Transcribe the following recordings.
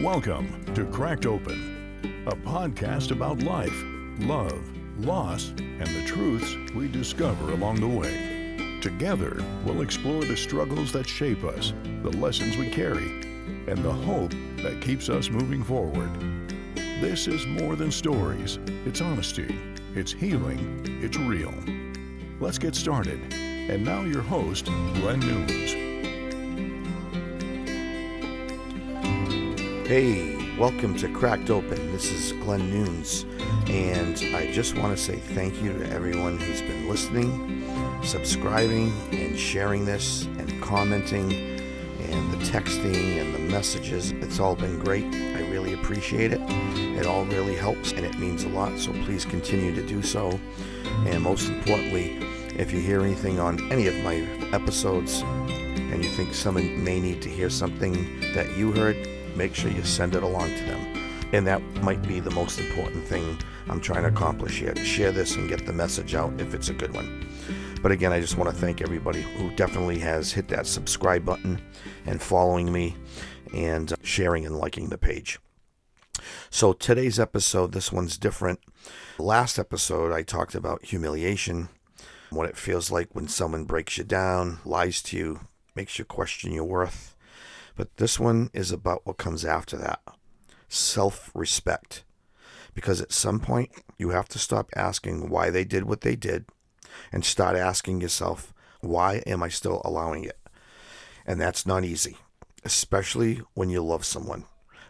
Welcome to Cracked Open, a podcast about life, love, loss, and the truths we discover along the way. Together, we'll explore the struggles that shape us, the lessons we carry, and the hope that keeps us moving forward. This is more than stories. It's honesty. It's healing. It's real. Let's get started. And now your host, Glen Nunes. Hey, welcome to Cracked Open. This is Glen Nunes, and I just want to say thank you to everyone who's been listening, subscribing, and sharing this, and commenting, and the texting, and the messages. It's all been great. I really appreciate it. It all really helps, and it means a lot, so please continue to do so. And most importantly, if you hear anything on any of my episodes, and you think someone may need to hear something that you heard, make sure you send it along to them. And that might be the most important thing I'm trying to accomplish here. Share this and get the message out if it's a good one. But again, I just want to thank everybody who definitely has hit that subscribe button and following me and sharing and liking the page. So today's episode, this one's different. Last episode, I talked about humiliation, what it feels like when someone breaks you down, lies to you, makes you question your worth. But this one is about what comes after that, self-respect. Because at some point, you have to stop asking why they did what they did and start asking yourself, why am I still allowing it? And that's not easy, especially when you love someone,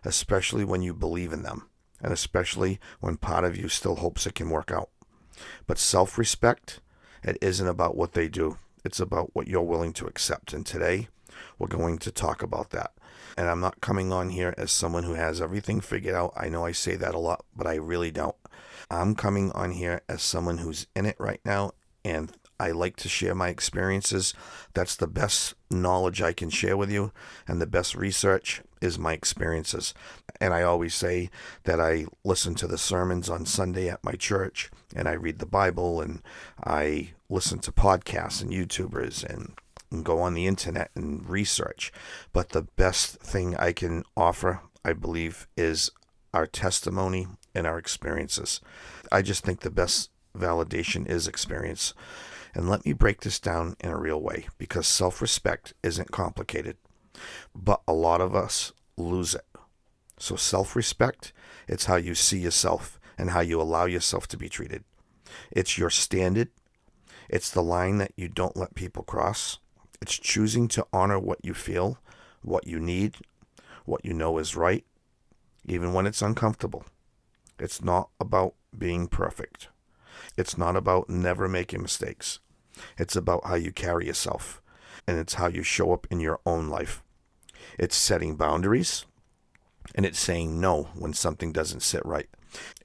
especially when you believe in them, and especially when part of you still hopes it can work out. But self-respect, it isn't about what they do. It's about what you're willing to accept. And today, we're going to talk about that. And I'm not coming on here as someone who has everything figured out. I know I say that a lot, but I really don't. I'm coming on here as someone who's in it right now, and I like to share my experiences. That's the best knowledge I can share with you, and the best research is my experiences. And I always say that I listen to the sermons on Sunday at my church, and I read the Bible, and I listen to podcasts and YouTubers and go on the internet and research. But the best thing I can offer, I believe, is our testimony and our experiences. I just think the best validation is experience. And let me break this down in a real way, because self-respect isn't complicated, but a lot of us lose it. So self-respect, it's how you see yourself and how you allow yourself to be treated. It's your standard. It's the line that you don't let people cross. It's choosing to honor what you feel, what you need, what you know is right, even when it's uncomfortable. It's not about being perfect. It's not about never making mistakes. It's about how you carry yourself, and it's how you show up in your own life. It's setting boundaries, and it's saying no when something doesn't sit right.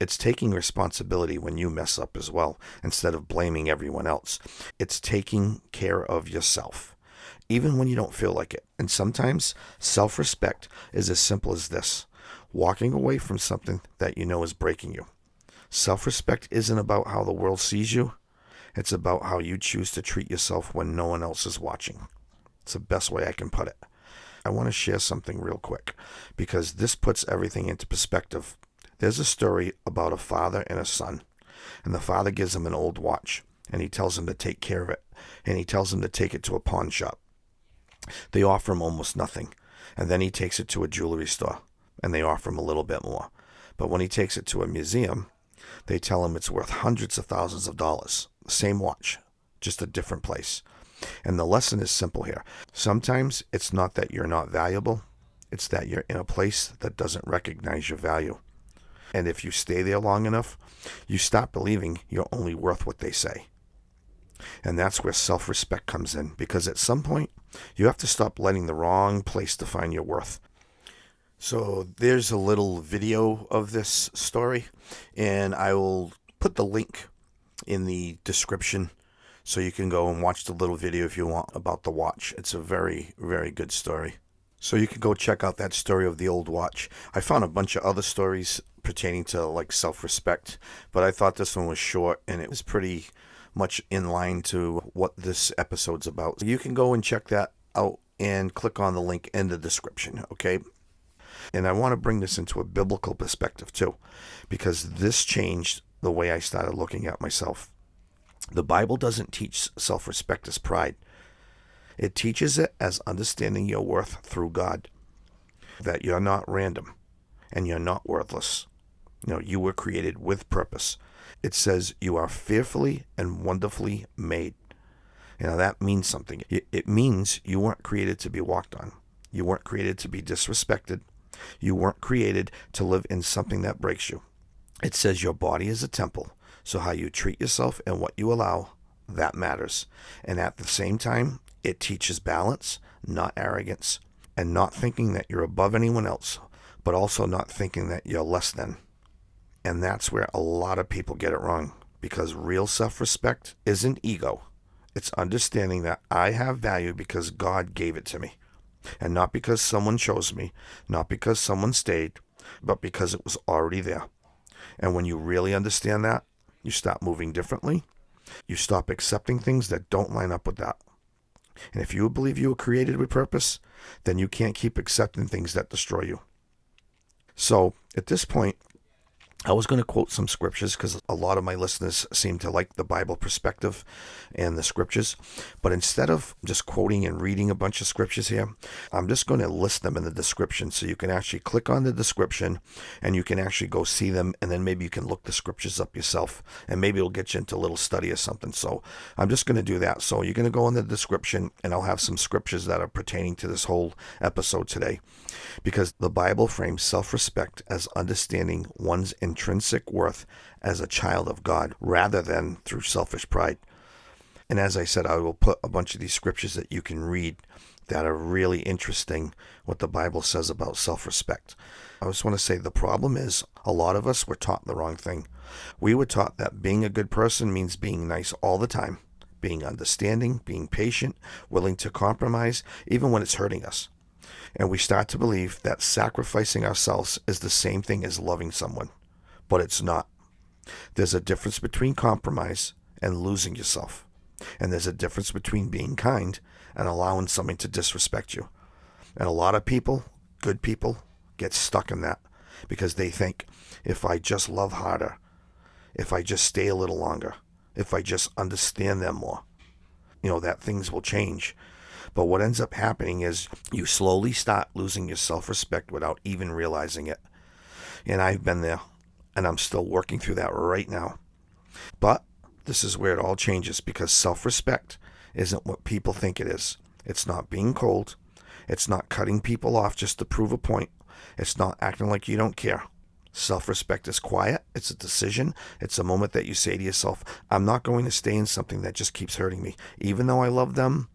It's taking responsibility when you mess up as well, instead of blaming everyone else. It's taking care of yourself, even when you don't feel like it. And sometimes self-respect is as simple as this: walking away from something that you know is breaking you. Self-respect isn't about how the world sees you. It's about how you choose to treat yourself when no one else is watching. It's the best way I can put it. I want to share something real quick, because this puts everything into perspective. There's a story about a father and a son, and the father gives him an old watch, and he tells him to take care of it, and he tells him to take it to a pawn shop. They offer him almost nothing, and then he takes it to a jewelry store, and they offer him a little bit more. But when he takes it to a museum, they tell him it's worth hundreds of thousands of dollars. Same watch, just a different place. And the lesson is simple here. Sometimes it's not that you're not valuable, it's that you're in a place that doesn't recognize your value. And if you stay there long enough, you stop believing you're only worth what they say. And that's where self-respect comes in, because at some point, you have to stop letting the wrong place define your worth. So there's a little video of this story, and I will put the link in the description so you can go and watch the little video if you want about the watch. It's a very, very good story. So you can go check out that story of the old watch. I found a bunch of other stories pertaining to like self-respect, but I thought this one was short and it was pretty much in line to what this episode's about. You can go and check that out and click on the link in the description, okay? And I want to bring this into a biblical perspective too, because this changed the way I started looking at myself. The Bible doesn't teach self-respect as pride. It teaches it as understanding your worth through God, that you're not random and you're not worthless. You were created with purpose. It says you are fearfully and wonderfully made. That means something. It means you weren't created to be walked on. You weren't created to be disrespected. You weren't created to live in something that breaks you. It says your body is a temple, so how you treat yourself and what you allow, that matters. And at the same time, it teaches balance, not arrogance, and not thinking that you're above anyone else, but also not thinking that you're less than. And that's where a lot of people get it wrong, because real self-respect isn't ego. It's understanding that I have value because God gave it to me, and not because someone chose me, not because someone stayed, but because it was already there. And when you really understand that, you stop moving differently. You stop accepting things that don't line up with that. And if you believe you were created with purpose, then you can't keep accepting things that destroy you. So at this point, I was going to quote some scriptures because a lot of my listeners seem to like the Bible perspective and the scriptures. But instead of just quoting and reading a bunch of scriptures here, I'm just going to list them in the description so you can actually click on the description and you can actually go see them, and then maybe you can look the scriptures up yourself, and maybe it'll get you into a little study or something. So I'm just going to do that. So you're going to go in the description and I'll have some scriptures that are pertaining to this whole episode today, because the Bible frames self-respect as understanding one's intrinsic worth as a child of God rather than through selfish pride. And as I said, I will put a bunch of these scriptures that you can read that are really interesting, what the Bible says about self-respect. I just want to say the problem is a lot of us were taught the wrong thing. We were taught that being a good person means being nice all the time, being understanding, being patient, willing to compromise, even when it's hurting us. And we start to believe that sacrificing ourselves is the same thing as loving someone. But it's not. There's a difference between compromise and losing yourself. And there's a difference between being kind and allowing someone to disrespect you. And a lot of people, good people, get stuck in that because they think, if I just love harder, if I just stay a little longer, if I just understand them more, that things will change. But what ends up happening is you slowly start losing your self-respect without even realizing it. And I've been there, and I'm still working through that right now. But this is where it all changes, because self-respect isn't what people think it is. It's not being cold. It's not cutting people off just to prove a point. It's not acting like you don't care. Self-respect is quiet. It's a decision. It's a moment that you say to yourself, I'm not going to stay in something that just keeps hurting me. Even though I love them,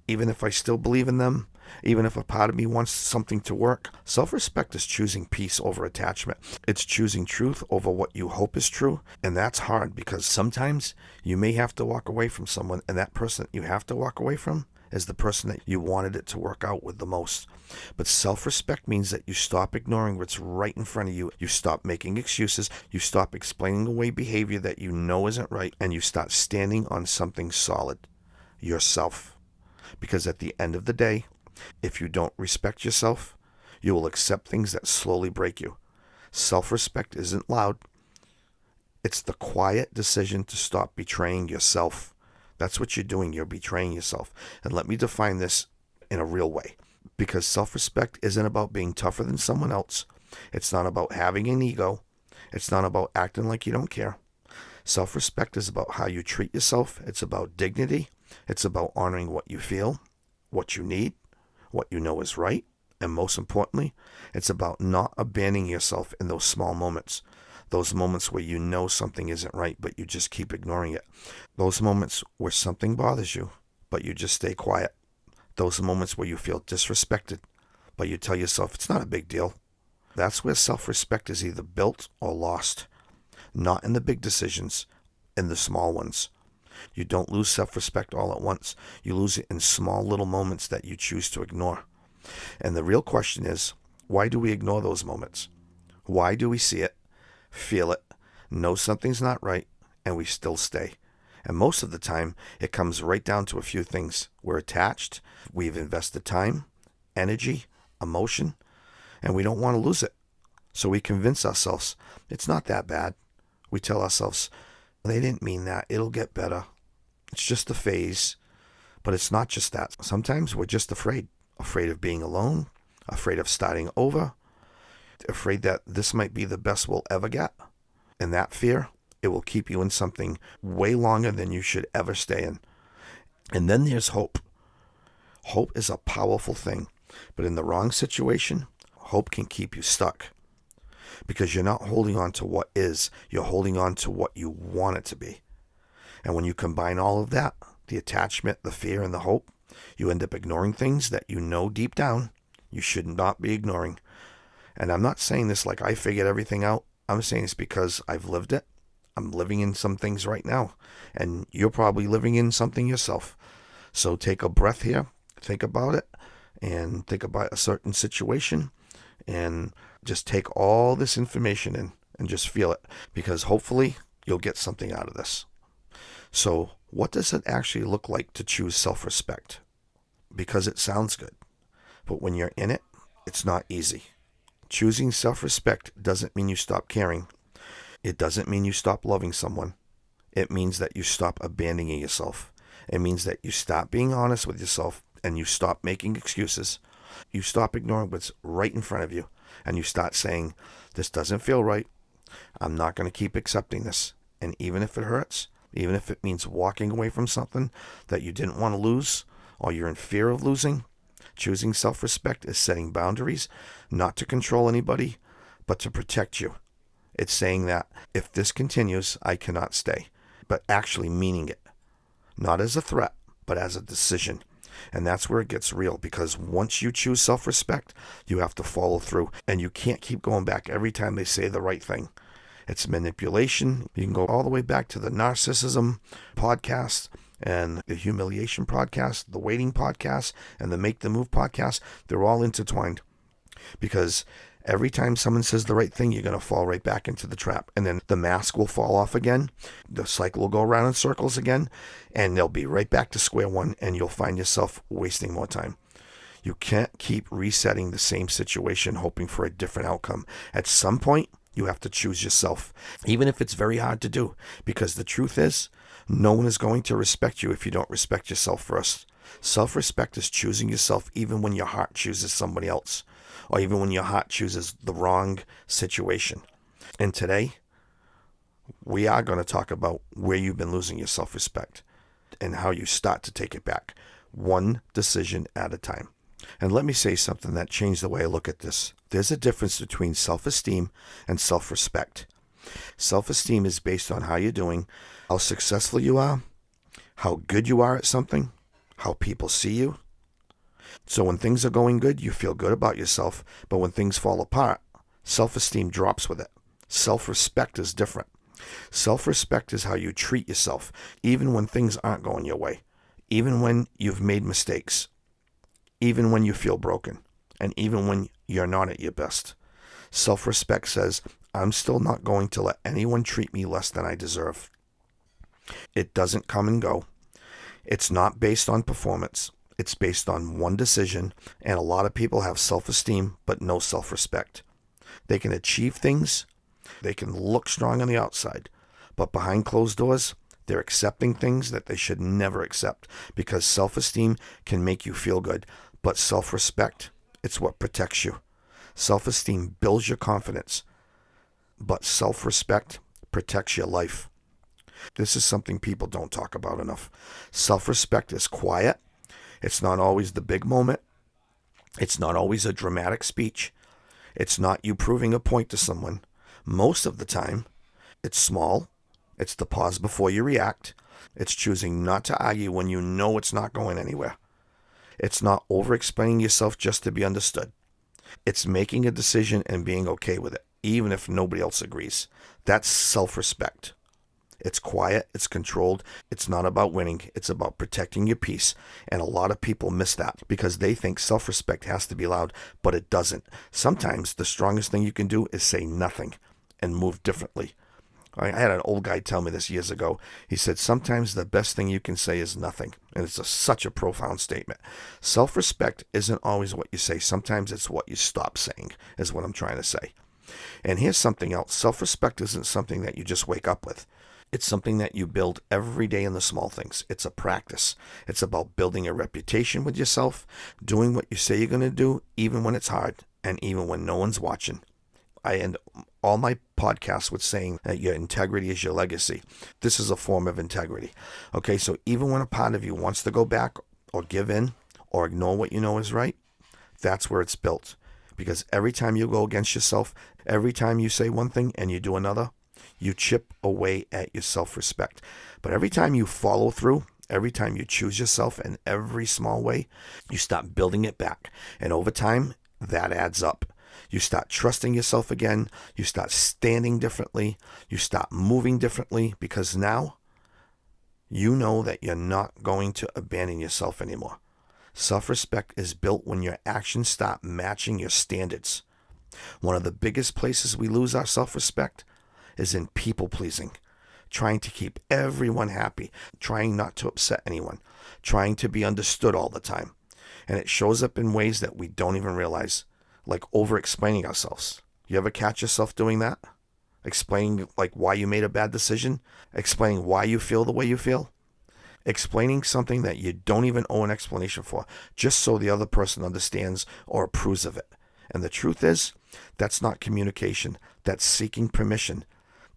even if I still believe in them, even if a part of me wants something to work, self-respect is choosing peace over attachment. It's choosing truth over what you hope is true. And that's hard, because sometimes you may have to walk away from someone, and that person that you have to walk away from is the person that you wanted it to work out with the most. But self-respect means that you stop ignoring what's right in front of you. You stop making excuses. You stop explaining away behavior that you know isn't right. And you start standing on something solid, yourself. Because at the end of the day, if you don't respect yourself, you will accept things that slowly break you. Self-respect isn't loud. It's the quiet decision to stop betraying yourself. That's what you're doing. You're betraying yourself. And let me define this in a real way. Because self-respect isn't about being tougher than someone else. It's not about having an ego. It's not about acting like you don't care. Self-respect is about how you treat yourself. It's about dignity. It's about honoring what you feel, what you need, what you know is right. And most importantly, it's about not abandoning yourself in those small moments. Those moments where you know something isn't right, but you just keep ignoring it. Those moments where something bothers you, but you just stay quiet. Those moments where you feel disrespected, but you tell yourself it's not a big deal. That's where self-respect is either built or lost. Not in the big decisions, in the small ones. You don't lose self-respect all at once. You lose it in small little moments that you choose to ignore. And the real question is, why do we ignore those moments? Why do we see it, feel it, know something's not right, and we still stay? And most of the time, it comes right down to a few things. We're attached. We've invested time, energy, emotion, and we don't want to lose it. So we convince ourselves it's not that bad. We tell ourselves, they didn't mean that. It'll get better. It's just a phase. But it's not just that. Sometimes we're just afraid of being alone, afraid of starting over, afraid that this might be the best we'll ever get. And that fear, it will keep you in something way longer than you should ever stay in. And then there's hope. Hope is a powerful thing. But in the wrong situation, hope can keep you stuck. Because you're not holding on to what is, you're holding on to what you want it to be. And when you combine all of that, the attachment, the fear, and the hope, you end up ignoring things that you know deep down you should not be ignoring. And I'm not saying this like I figured everything out. I'm saying this because I've lived it. I'm living in some things right now. And you're probably living in something yourself. So take a breath here, think about it, and think about a certain situation, and just take all this information in and just feel it, because hopefully you'll get something out of this. So what does it actually look like to choose self-respect? Because it sounds good, but when you're in it, it's not easy. Choosing self-respect doesn't mean you stop caring. It doesn't mean you stop loving someone. It means that you stop abandoning yourself. It means that you stop being honest with yourself and you stop making excuses. You stop ignoring what's right in front of you, and you start saying, this doesn't feel right. I'm not going to keep accepting this. And even if it hurts, even if it means walking away from something that you didn't want to lose or you're in fear of losing, choosing self-respect is setting boundaries, not to control anybody, but to protect you. It's saying that if this continues, I cannot stay, but actually meaning it, not as a threat, but as a decision. And that's where it gets real, because once you choose self-respect, you have to follow through, and you can't keep going back every time they say the right thing. It's manipulation. You can go all the way back to the Narcissism Podcast and the Humiliation Podcast, the Waiting Podcast, and the Make the Move Podcast. They're all intertwined, because every time someone says the right thing, you're going to fall right back into the trap. And then the mask will fall off again. The cycle will go around in circles again. And they'll be right back to square one. And you'll find yourself wasting more time. You can't keep resetting the same situation, hoping for a different outcome. At some point, you have to choose yourself, even if it's very hard to do. Because the truth is, no one is going to respect you if you don't respect yourself first. Self-respect is choosing yourself even when your heart chooses somebody else, or even when your heart chooses the wrong situation. And today, we are going to talk about where you've been losing your self-respect and how you start to take it back, one decision at a time. And let me say something that changed the way I look at this. There's a difference between self-esteem and self-respect. Self-esteem is based on how you're doing, how successful you are, how good you are at something, how people see you. So when things are going good, you feel good about yourself. But when things fall apart, self-esteem drops with it. Self-respect is different. Self-respect is how you treat yourself, even when things aren't going your way, even when you've made mistakes, even when you feel broken, and even when you're not at your best. Self-respect says, I'm still not going to let anyone treat me less than I deserve. It doesn't come and go. It's not based on performance. It's based on one decision, and a lot of people have self-esteem but no self-respect. They can achieve things, they can look strong on the outside, but behind closed doors, they're accepting things that they should never accept, because self-esteem can make you feel good, but self-respect, it's what protects you. Self-esteem builds your confidence, but self-respect protects your life. This is something people don't talk about enough. Self-respect is quiet. It's not always the big moment. It's not always a dramatic speech. It's not you proving a point to someone. Most of the time, it's small. It's the pause before you react. It's choosing not to argue when you know it's not going anywhere. It's not over-explaining yourself just to be understood. It's making a decision and being okay with it, even if nobody else agrees. That's self-respect. It's quiet, it's controlled, it's not about winning, it's about protecting your peace. And a lot of people miss that because they think self-respect has to be loud, but it doesn't. Sometimes the strongest thing you can do is say nothing and move differently. I had an old guy tell me this years ago. He said, sometimes the best thing you can say is nothing. And it's such a profound statement. Self-respect isn't always what you say. Sometimes it's what you stop saying, is what I'm trying to say. And here's something else. Self-respect isn't something that you just wake up with. It's something that you build every day in the small things. It's a practice. It's about building a reputation with yourself, doing what you say you're going to do, even when it's hard, and even when no one's watching. I end all my podcasts with saying that your integrity is your legacy. This is a form of integrity. Okay, so even when a part of you wants to go back or give in or ignore what you know is right, that's where it's built. Because every time you go against yourself, every time you say one thing and you do another, you chip away at your self-respect. But every time you follow through, every time you choose yourself in every small way, you start building it back. And over time, that adds up. You start trusting yourself again. You start standing differently. You start moving differently because now you know that you're not going to abandon yourself anymore. Self-respect is built when your actions start matching your standards. One of the biggest places we lose our self-respect is in people-pleasing, trying to keep everyone happy, trying not to upset anyone, trying to be understood all the time. And it shows up in ways that we don't even realize. Like over-explaining ourselves. You ever catch yourself doing that? Explaining like why you made a bad decision? Explaining why you feel the way you feel? Explaining something that you don't even owe an explanation for, just so the other person understands or approves of it. And the truth is, that's not communication. That's seeking permission.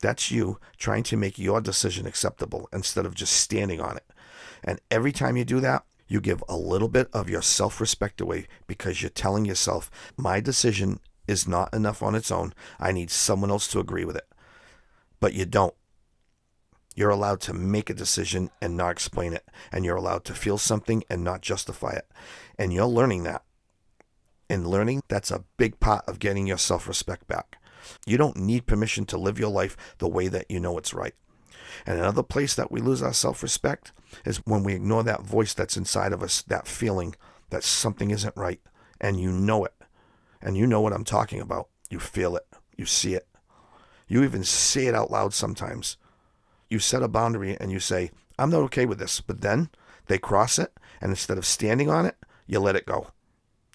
That's you trying to make your decision acceptable instead of just standing on it. And every time you do that, you give a little bit of your self-respect away because you're telling yourself, my decision is not enough on its own. I need someone else to agree with it. But you don't. You're allowed to make a decision and not explain it. And you're allowed to feel something and not justify it. And you're learning that. And learning, that's a big part of getting your self-respect back. You don't need permission to live your life the way that you know it's right. And another place that we lose our self-respect is when we ignore that voice that's inside of us, that feeling that something isn't right, and you know it. And you know what I'm talking about. You feel it. You see it. You even say it out loud sometimes. You set a boundary and you say, I'm not okay with this. But then they cross it, and instead of standing on it, you let it go.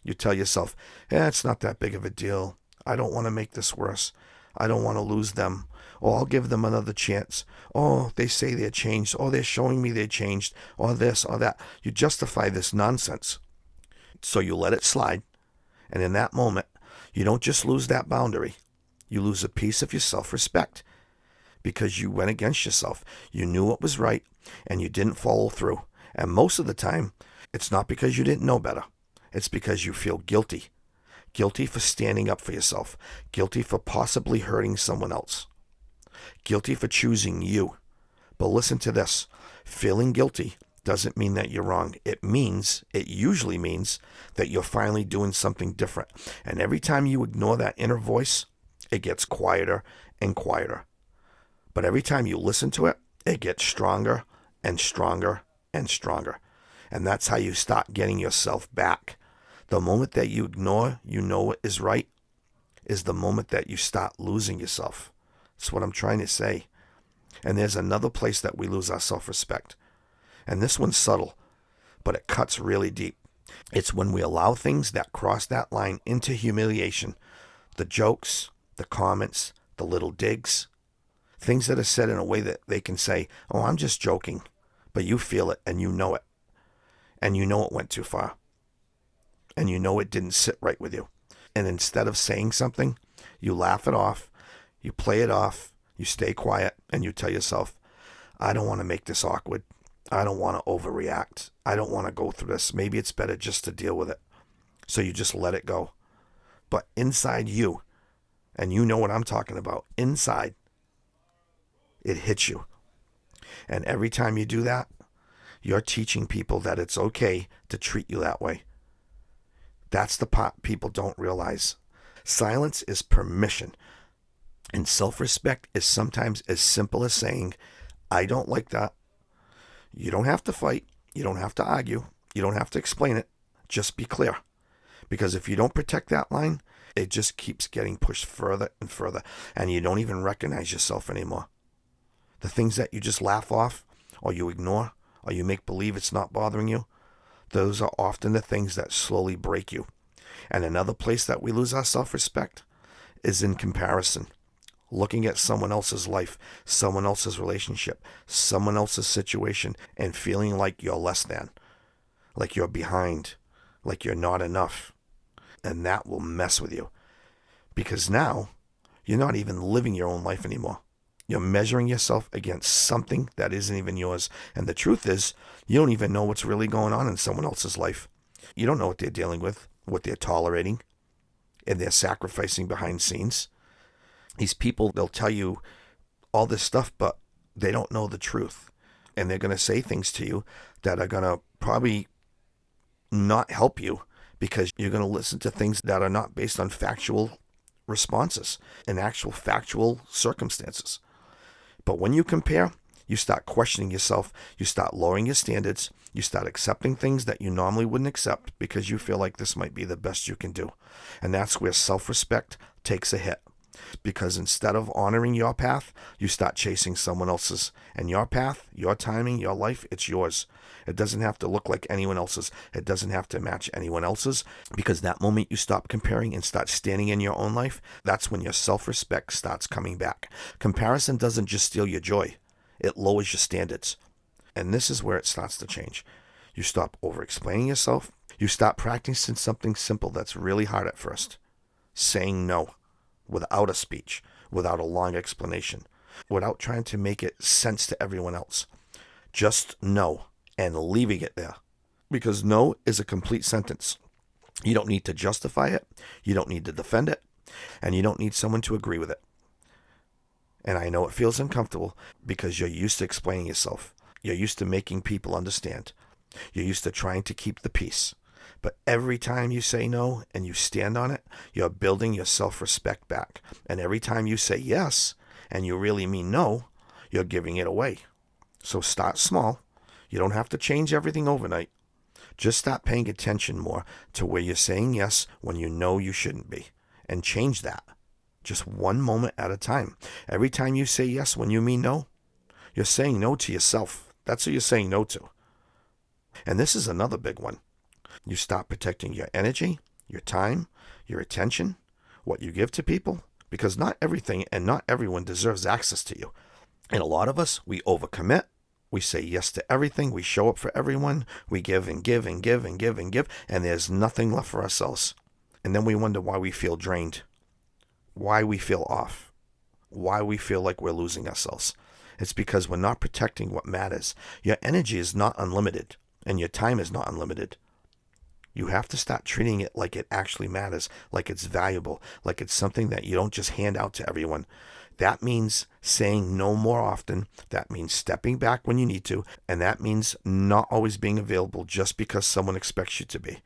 You tell yourself, it's not that big of a deal. I don't want to make this worse. I don't want to lose them. Oh, I'll give them another chance. Oh, they say they're changed. Oh, they're showing me they changed. Or this or that. You justify this nonsense. So you let it slide. And in that moment, you don't just lose that boundary. You lose a piece of your self-respect. Because you went against yourself. You knew what was right, and you didn't follow through. And most of the time, it's not because you didn't know better. It's because you feel guilty. Guilty for standing up for yourself. Guilty for possibly hurting someone else. Guilty for choosing you. But listen to this. Feeling guilty doesn't mean that you're wrong. It usually means that you're finally doing something different. And every time you ignore that inner voice, it gets quieter and quieter. But every time you listen to it, it gets stronger and stronger and stronger. And that's how you start getting yourself back. The moment that you ignore, you know what is right, is the moment that you start losing yourself. That's what I'm trying to say. And there's another place that we lose our self-respect. And this one's subtle, but it cuts really deep. It's when we allow things that cross that line into humiliation. The jokes, the comments, the little digs. Things that are said in a way that they can say, oh, I'm just joking. But you feel it and you know it. And you know it went too far. And you know it didn't sit right with you. And instead of saying something, you laugh it off, you play it off, you stay quiet, and you tell yourself, I don't want to make this awkward. I don't want to overreact. I don't want to go through this. Maybe it's better just to deal with it. So you just let it go. But inside you, and you know what I'm talking about, inside, it hits you. And every time you do that, you're teaching people that it's okay to treat you that way. That's the part people don't realize. Silence is permission. And self-respect is sometimes as simple as saying, I don't like that. You don't have to fight. You don't have to argue. You don't have to explain it. Just be clear. Because if you don't protect that line, it just keeps getting pushed further and further. And you don't even recognize yourself anymore. the things that you just laugh off or you ignore or you make believe it's not bothering you, those are often the things that slowly break you. And another place that we lose our self-respect is in comparison. Looking at someone else's life, someone else's relationship, someone else's situation, and feeling like you're less than, like you're behind, like you're not enough. And that will mess with you. Because now, you're not even living your own life anymore. You're measuring yourself against something that isn't even yours. And the truth is, you don't even know what's really going on in someone else's life. You don't know what they're dealing with, what they're tolerating, and they're sacrificing behind scenes. These people, they'll tell you all this stuff, but they don't know the truth. And they're going to say things to you that are going to probably not help you because you're going to listen to things that are not based on factual responses and actual factual circumstances. But when you compare, you start questioning yourself, you start lowering your standards, you start accepting things that you normally wouldn't accept because you feel like this might be the best you can do. And that's where self-respect takes a hit. Because instead of honoring your path, you start chasing someone else's. And your path, your timing, your life, it's yours. It doesn't have to look like anyone else's. It doesn't have to match anyone else's. Because that moment you stop comparing and start standing in your own life, that's when your self-respect starts coming back. Comparison doesn't just steal your joy. It lowers your standards. And this is where it starts to change. You stop over-explaining yourself. You start practicing something simple that's really hard at first. Saying no. Without a speech, without a long explanation, without trying to make it sense to everyone else. Just no, and leaving it there. Because no is a complete sentence. You don't need to justify it, you don't need to defend it, and you don't need someone to agree with it. And I know it feels uncomfortable because you're used to explaining yourself. You're used to making people understand. You're used to trying to keep the peace. But every time you say no and you stand on it, you're building your self-respect back. And every time you say yes and you really mean no, you're giving it away. So start small. You don't have to change everything overnight. Just start paying attention more to where you're saying yes when you know you shouldn't be. And change that. Just one moment at a time. Every time you say yes when you mean no, you're saying no to yourself. That's who you're saying no to. And this is another big one. You stop protecting your energy, your time, your attention, what you give to people, because not everything and not everyone deserves access to you. And a lot of us, we overcommit. We say yes to everything. We show up for everyone. We give and give and give and give and give, and there's nothing left for ourselves. And then we wonder why we feel drained, why we feel off, why we feel like we're losing ourselves. It's because we're not protecting what matters. Your energy is not unlimited, and your time is not unlimited. You have to start treating it like it actually matters, like it's valuable, like it's something that you don't just hand out to everyone. That means saying no more often. That means stepping back when you need to. And that means not always being available just because someone expects you to be.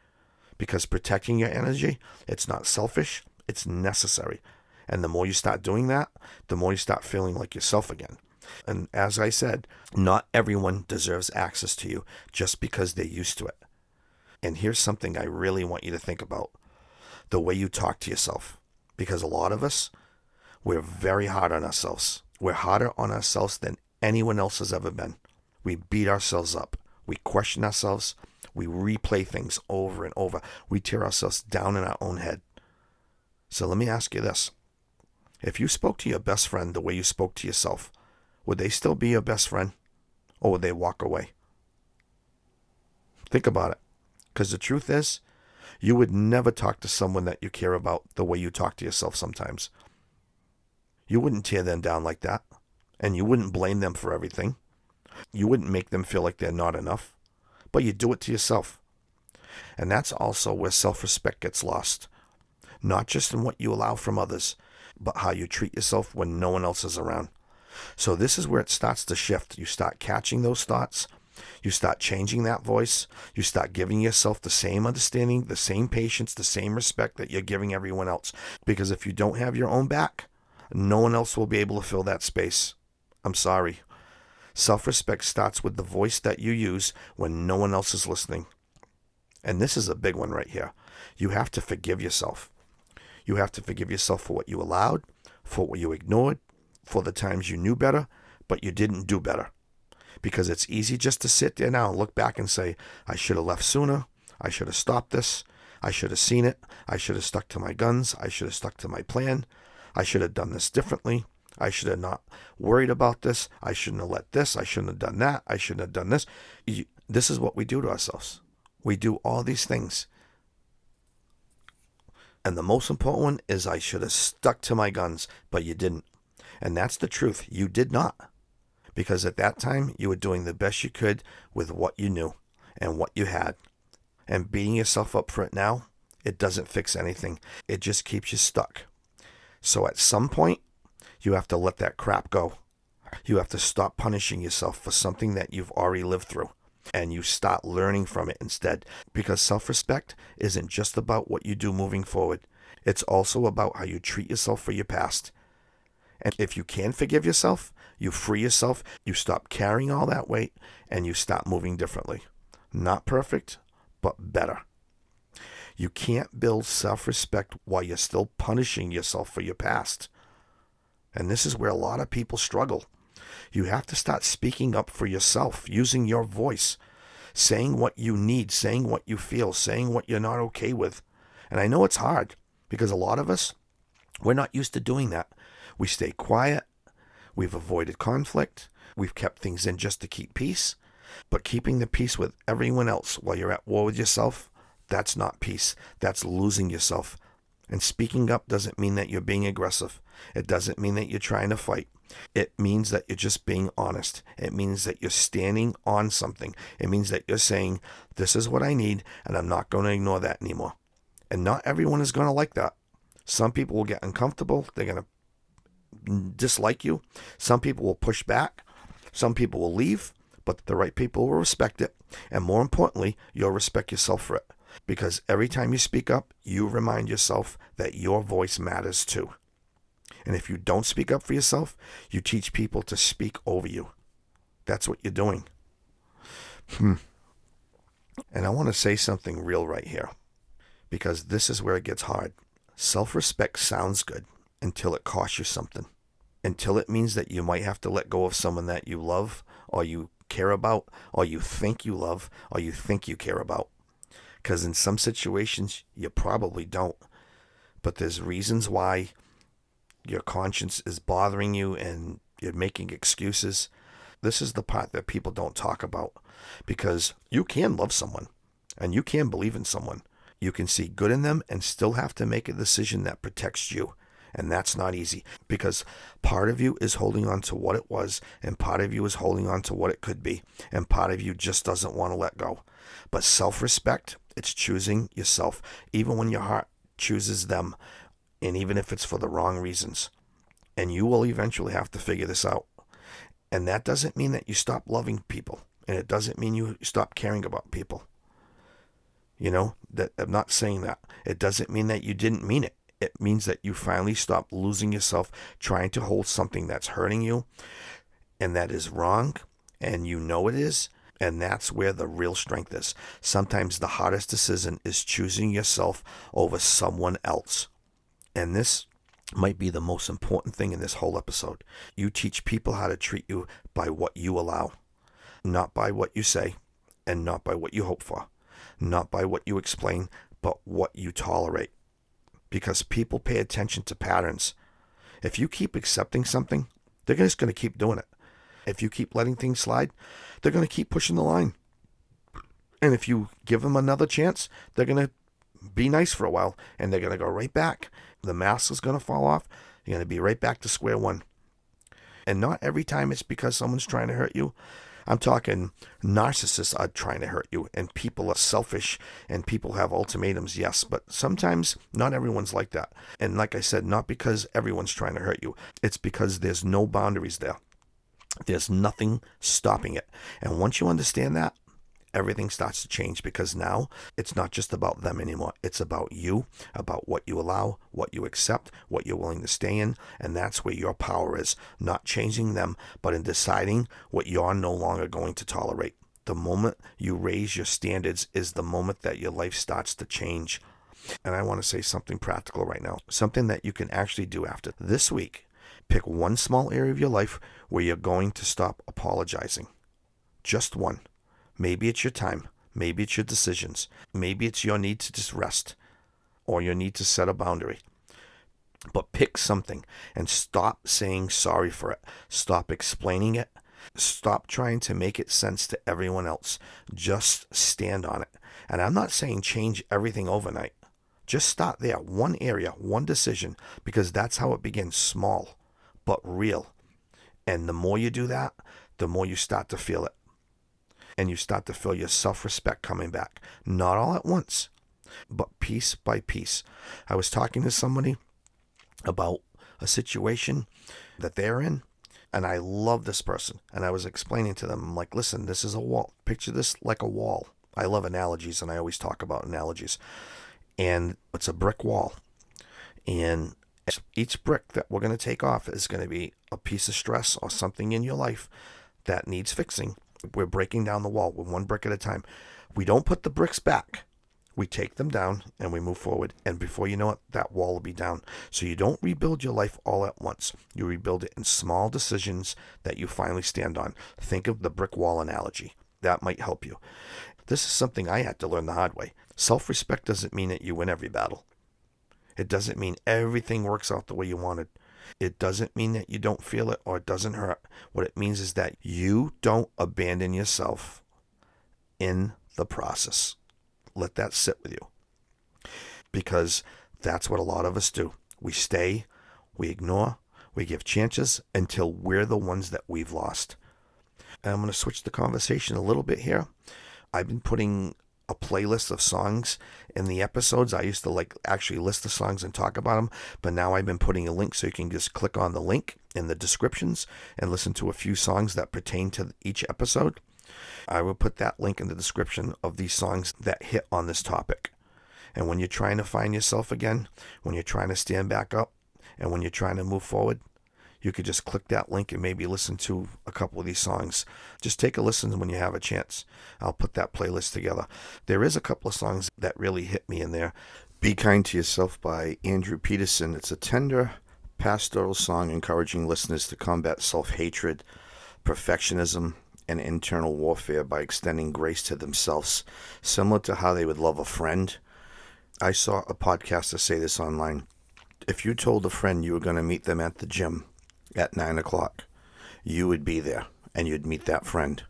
Because protecting your energy, it's not selfish, it's necessary. And the more you start doing that, the more you start feeling like yourself again. And as I said, not everyone deserves access to you just because they're used to it. And here's something I really want you to think about. The way you talk to yourself. Because a lot of us, we're very hard on ourselves. We're harder on ourselves than anyone else has ever been. We beat ourselves up. We question ourselves. We replay things over and over. We tear ourselves down in our own head. So let me ask you this. If you spoke to your best friend the way you spoke to yourself, would they still be your best friend? Or would they walk away? Think about it. Because the truth is, you would never talk to someone that you care about the way you talk to yourself sometimes. You wouldn't tear them down like that. And you wouldn't blame them for everything. You wouldn't make them feel like they're not enough. But you do it to yourself. And that's also where self-respect gets lost. Not just in what you allow from others, but how you treat yourself when no one else is around. So this is where it starts to shift. You start catching those thoughts. You start changing that voice. You start giving yourself the same understanding, the same patience, the same respect that you're giving everyone else. Because if you don't have your own back, no one else will be able to fill that space. I'm sorry. Self-respect starts with the voice that you use when no one else is listening. And this is a big one right here. You have to forgive yourself. You have to forgive yourself for what you allowed, for what you ignored, for the times you knew better, but you didn't do better. Because it's easy just to sit there now and look back and say, I should have left sooner. I should have stopped this. I should have seen it. I should have stuck to my guns. I should have stuck to my plan. I should have done this differently. I should have not worried about this. I shouldn't have let this. I shouldn't have done that. I shouldn't have done this. This is what we do to ourselves. We do all these things. And the most important one is I should have stuck to my guns, but you didn't. And that's the truth. You did not. Because at that time, you were doing the best you could with what you knew and what you had. And beating yourself up for it now, it doesn't fix anything. It just keeps you stuck. So at some point, you have to let that crap go. You have to stop punishing yourself for something that you've already lived through. And you start learning from it instead. Because self-respect isn't just about what you do moving forward. It's also about how you treat yourself for your past. And if you can forgive yourself, you free yourself, you stop carrying all that weight, and you stop moving differently. Not perfect, but better. You can't build self-respect while you're still punishing yourself for your past. And this is where a lot of people struggle. You have to start speaking up for yourself, using your voice, saying what you need, saying what you feel, saying what you're not okay with. And I know it's hard, because a lot of us, we're not used to doing that. We stay quiet. We've avoided conflict. We've kept things in just to keep peace. But keeping the peace with everyone else while you're at war with yourself, that's not peace. That's losing yourself. And speaking up doesn't mean that you're being aggressive. It doesn't mean that you're trying to fight. It means that you're just being honest. It means that you're standing on something. It means that you're saying, this is what I need, and I'm not going to ignore that anymore. And not everyone is going to like that. Some people will get uncomfortable. They're going to dislike you. Some people will push back. Some people will leave, but the right people will respect it. And more importantly, you'll respect yourself for it. Because every time you speak up, you remind yourself that your voice matters too. And if you don't speak up for yourself, you teach people to speak over you. That's what you're doing. And I want to say something real right here, because this is where it gets hard. Self-respect sounds good until it costs you something. Until it means that you might have to let go of someone that you love, or you care about, or you think you love, or you think you care about. Because in some situations, you probably don't. But there's reasons why your conscience is bothering you and you're making excuses. This is the part that people don't talk about. Because you can love someone and you can believe in someone. You can see good in them and still have to make a decision that protects you. And that's not easy, because part of you is holding on to what it was, and part of you is holding on to what it could be, and part of you just doesn't want to let go. But self-respect, it's choosing yourself, even when your heart chooses them, and even if it's for the wrong reasons. And you will eventually have to figure this out. And that doesn't mean that you stop loving people, and it doesn't mean you stop caring about people. You know, that I'm not saying that. It doesn't mean that you didn't mean it. It means that you finally stop losing yourself trying to hold something that's hurting you and that is wrong, and you know it is, and that's where the real strength is. Sometimes the hardest decision is choosing yourself over someone else. And this might be the most important thing in this whole episode. You teach people how to treat you by what you allow, not by what you say, and not by what you hope for, not by what you explain, but what you tolerate. Because people pay attention to patterns. If you keep accepting something, they're just going to keep doing it. If you keep letting things slide, they're going to keep pushing the line. And if you give them another chance, they're going to be nice for a while, and they're going to go right back. The mask is going to fall off. You're going to be right back to square one. And not every time it's because someone's trying to hurt you. I'm talking narcissists are trying to hurt you, and people are selfish, and people have ultimatums, yes, but sometimes not everyone's like that. And like I said, not because everyone's trying to hurt you. It's because there's no boundaries there. There's nothing stopping it. And once you understand that, everything starts to change, because now it's not just about them anymore. It's about you, about what you allow, what you accept, what you're willing to stay in. And that's where your power is, not changing them, but in deciding what you're no longer going to tolerate. The moment you raise your standards is the moment that your life starts to change. And I want to say something practical right now, something that you can actually do after this week. Pick one small area of your life where you're going to stop apologizing. Just one. Maybe it's your time. Maybe it's your decisions. Maybe it's your need to just rest or your need to set a boundary. But pick something and stop saying sorry for it. Stop explaining it. Stop trying to make it sense to everyone else. Just stand on it. And I'm not saying change everything overnight. Just start there. One area, one decision, because that's how it begins, small but real. And the more you do that, the more you start to feel it. And you start to feel your self-respect coming back. Not all at once, but piece by piece. I was talking to somebody about a situation that they're in, and I love this person. And I was explaining to them, I'm like, listen, this is a wall. Picture this like a wall. I love analogies, and I always talk about analogies. And it's a brick wall. And each brick that we're going to take off is going to be a piece of stress or something in your life that needs fixing. We're breaking down the wall with one brick at a time. We don't put the bricks back. We take them down and we move forward. And before you know it, that wall will be down. So you don't rebuild your life all at once. You rebuild it in small decisions that you finally stand on. Think of the brick wall analogy. That might help you. This is something I had to learn the hard way. Self-respect doesn't mean that you win every battle. It doesn't mean everything works out the way you wanted. It doesn't mean that you don't feel it or it doesn't hurt. What it means is that you don't abandon yourself in the process. Let that sit with you. Because that's what a lot of us do. We stay, we ignore, we give chances until we're the ones that we've lost. And I'm going to switch the conversation a little bit here. I've been putting a playlist of songs in the episodes. I used to actually list the songs and talk about them, but now I've been putting a link so you can just click on the link in the descriptions and listen to a few songs that pertain to each episode. I will put that link in the description of these songs that hit on this topic. And when you're trying to find yourself again, when you're trying to stand back up, and when you're trying to move forward, you could just click that link and maybe listen to a couple of these songs. Just take a listen when you have a chance. I'll put that playlist together. There is a couple of songs that really hit me in there. Be Kind to Yourself by Andrew Peterson. It's a tender pastoral song encouraging listeners to combat self-hatred, perfectionism, and internal warfare by extending grace to themselves, similar to how they would love a friend. I saw a podcaster say this online. If you told a friend you were going to meet them at the gym at 9 o'clock, you would be there and you'd meet that friend.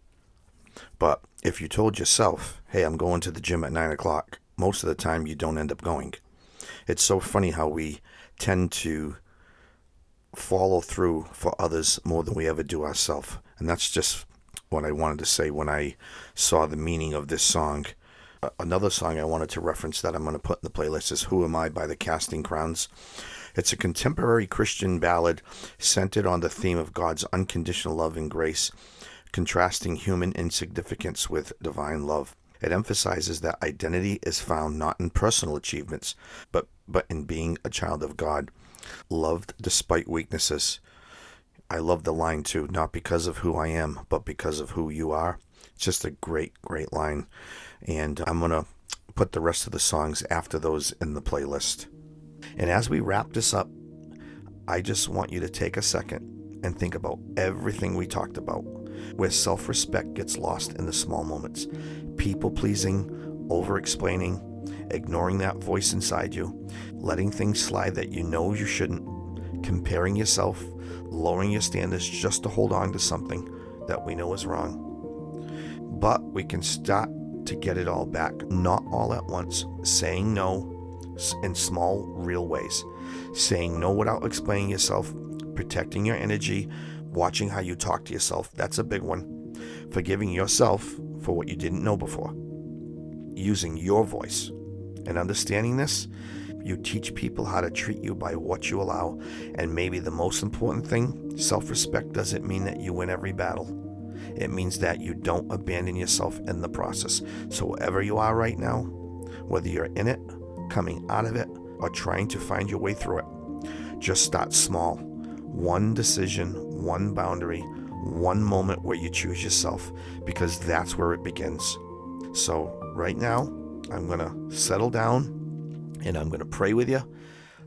But if you told yourself, hey, I'm going to the gym at 9 o'clock, most of the time you don't end up going. It's so funny how we tend to follow through for others more than we ever do ourselves. And that's just what I wanted to say when I saw the meaning of this song. Another song I wanted to reference that I'm going to put in the playlist is Who Am I by the Casting Crowns. It's a contemporary Christian ballad centered on the theme of God's unconditional love and grace, contrasting human insignificance with divine love. It emphasizes that identity is found not in personal achievements, but in being a child of God, loved despite weaknesses. I love the line too, not because of who I am, but because of who you are. It's just a great, great line. And I'm going to put the rest of the songs after those in the playlist. And as we wrap this up, I just want you to take a second and think about everything we talked about, where self-respect gets lost in the small moments. People-pleasing, over-explaining, ignoring that voice inside you, letting things slide that you know you shouldn't, comparing yourself, lowering your standards just to hold on to something that we know is wrong. But we can start to get it all back, not all at once, saying no in small, real ways. Saying no without explaining yourself, protecting your energy, watching how you talk to yourself. That's a big one. Forgiving yourself for what you didn't know before. Using your voice. And understanding this, you teach people how to treat you by what you allow. And maybe the most important thing, self-respect doesn't mean that you win every battle. It means that you don't abandon yourself in the process. So wherever you are right now, whether you're in it, coming out of it, or trying to find your way through it, just start small. One decision, one boundary, one moment where you choose yourself, because that's where it begins. So right now, I'm going to settle down and I'm going to pray with you.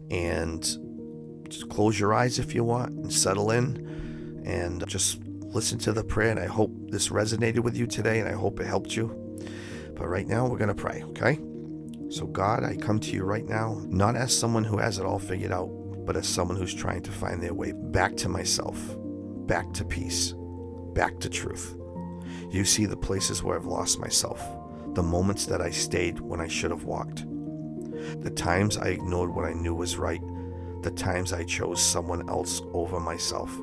And just close your eyes if you want and settle in and just listen to the prayer. And I hope this resonated with you today, and I hope it helped you. But right now we're going to pray, okay? So God, I come to you right now, not as someone who has it all figured out, but as someone who's trying to find their way back to myself, back to peace, back to truth. You see the places where I've lost myself, the moments that I stayed when I should have walked, the times I ignored what I knew was right, the times I chose someone else over myself.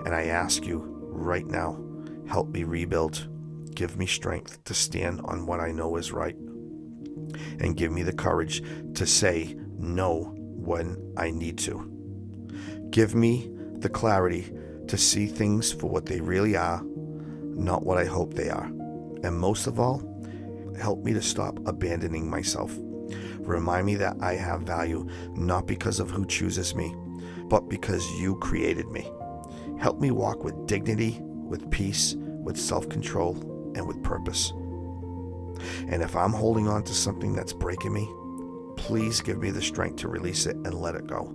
And I ask you right now, help me rebuild, give me strength to stand on what I know is right, and give me the courage to say no when I need to. Give me the clarity to see things for what they really are, not what I hope they are. And most of all, help me to stop abandoning myself. Remind me that I have value, not because of who chooses me, but because you created me. Help me walk with dignity, with peace, with self-control, and with purpose. And if I'm holding on to something that's breaking me, please give me the strength to release it and let it go.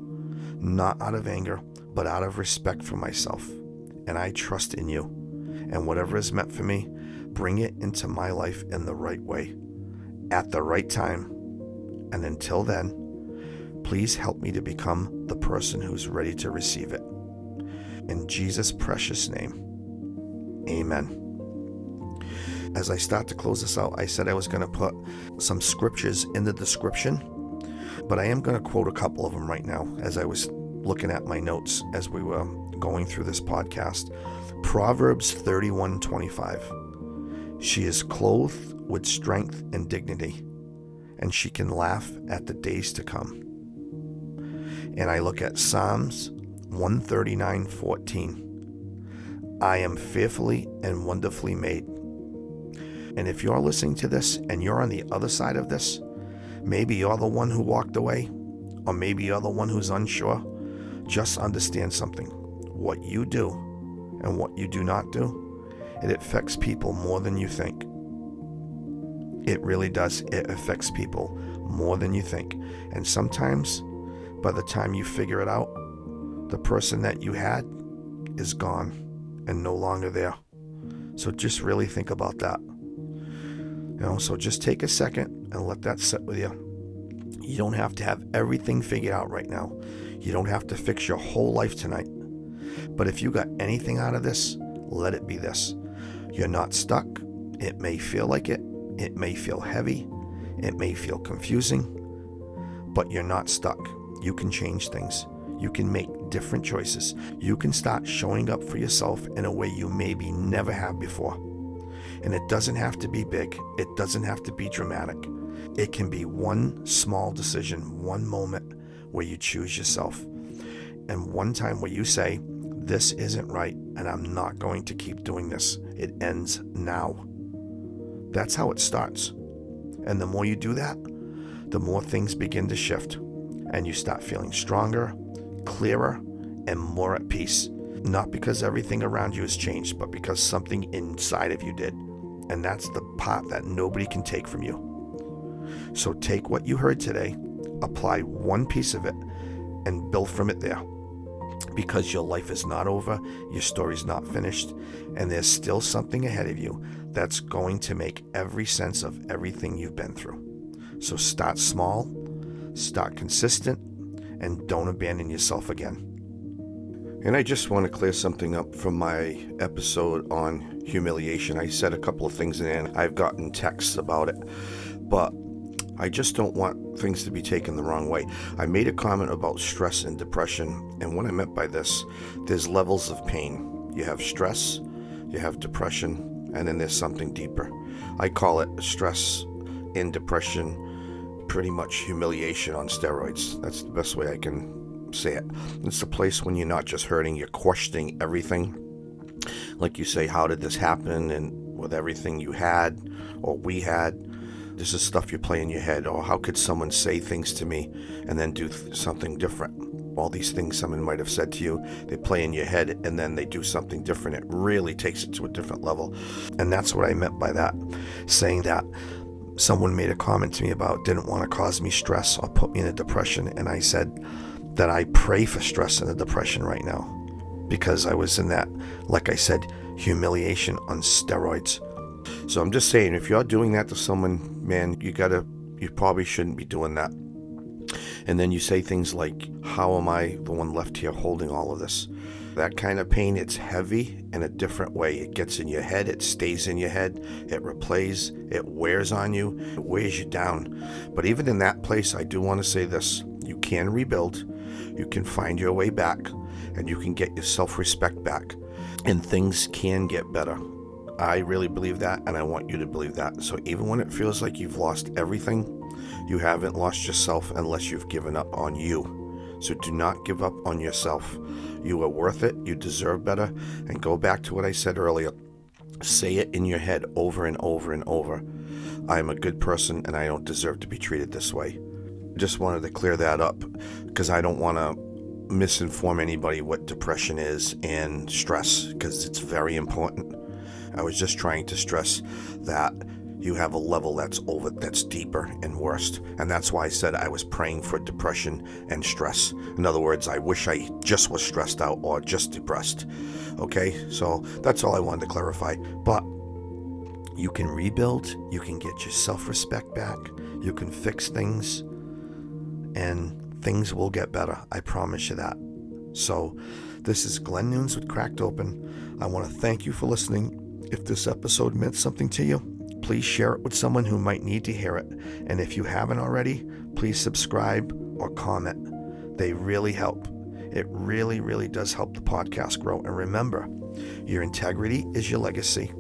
Not out of anger, but out of respect for myself. And I trust in you. And whatever is meant for me, bring it into my life in the right way, at the right time. And until then, please help me to become the person who's ready to receive it. In Jesus' precious name, amen. As I start to close this out, I said I was going to put some scriptures in the description, but I am going to quote a couple of them right now as I was looking at my notes as we were going through this podcast. Proverbs 31:25. She is clothed with strength and dignity, and she can laugh at the days to come. And I look at Psalms 139:14. I am fearfully and wonderfully made. And if you're listening to this and you're on the other side of this, maybe you're the one who walked away, or maybe you're the one who's unsure, just understand something. What you do and what you do not do, it affects people more than you think. It really does. It affects people more than you think. And sometimes, by the time you figure it out, the person that you had is gone and no longer there. So just really think about that. So just take a second and let that sit with you. You don't have to have everything figured out right now. You don't have to fix your whole life tonight. But if you got anything out of this, let it be this. You're not stuck. It may feel like it. It may feel heavy. It may feel confusing. But you're not stuck. You can change things. You can make different choices. You can start showing up for yourself in a way you maybe never have before. And it doesn't have to be big. It doesn't have to be dramatic. It can be one small decision, one moment where you choose yourself. And one time where you say, this isn't right, and I'm not going to keep doing this. It ends now. That's how it starts. And the more you do that, the more things begin to shift. And you start feeling stronger, clearer, and more at peace. Not because everything around you has changed, but because something inside of you did. And that's the part that nobody can take from you. So take what you heard today, apply one piece of it, and build from it there. Because your life is not over, your story's not finished, and there's still something ahead of you that's going to make every sense of everything you've been through. So start small, start consistent, and don't abandon yourself again. And I just want to clear something up from my episode on humiliation. I said a couple of things in there, and I've gotten texts about it, but I just don't want things to be taken the wrong way. I made a comment about stress and depression, and what I meant by this, there's levels of pain. You have stress, you have depression, and then there's something deeper. I call it stress and depression, pretty much humiliation on steroids. That's the best way I can say it. It's a place when you're not just hurting, you're questioning everything. Like you say, how did this happen? And with everything you had or we had, this is stuff you play in your head. Or how could someone say things to me and then do something different? All these things someone might have said to you, they play in your head and then they do something different. It really takes it to a different level. And that's what I meant by that, saying that someone made a comment to me about didn't want to cause me stress or put me in a depression. And I said, that I pray for stress and depression right now, because I was in that, like I said, humiliation on steroids. So I'm just saying, if you're doing that to someone, man, you probably shouldn't be doing that. And then you say things like, how am I the one left here holding all of this? That kind of pain, it's heavy in a different way. It gets in your head, it stays in your head, it replays, it wears on you, it weighs you down. But even in that place, I do want to say this: you can rebuild, you can find your way back, and you can get your self-respect back, and things can get better. I really believe that, and I want you to believe that. So even when it feels like you've lost everything, you haven't lost yourself unless you've given up on you. So do not give up on yourself. You are worth it. You deserve better. And go back to what I said earlier. Say it in your head over and over and over. I am a good person and I don't deserve to be treated this way. Just wanted to clear that up because I don't want to misinform anybody what depression is and stress, because it's very important. I was just trying to stress that you have a level that's deeper and worse. And that's why I said I was praying for depression and stress. In other words, I wish I just was stressed out or just depressed. Okay, so that's all I wanted to clarify. But you can rebuild, you can get your self-respect back, you can fix things, and things will get better. I promise you that. So this is Glen Nunes with Cracked Open. I want to thank you for listening. If this episode meant something to you, please share it with someone who might need to hear it. And if you haven't already, please subscribe or comment. They really help. It really, really does help the podcast grow. And remember, your integrity is your legacy.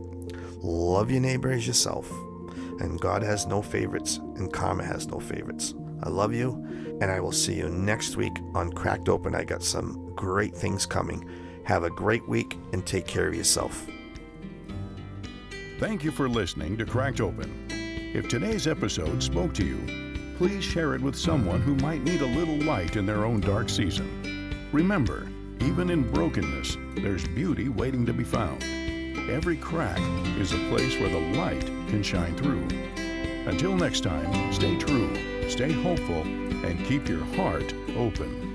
Love your neighbor as yourself. And God has no favorites, and karma has no favorites. I love you, and I will see you next week on Cracked Open. I got some great things coming. Have a great week, and take care of yourself. Thank you for listening to Cracked Open. If today's episode spoke to you, please share it with someone who might need a little light in their own dark season. Remember, even in brokenness, there's beauty waiting to be found. Every crack is a place where the light can shine through. Until next time, stay true, stay hopeful, and keep your heart open.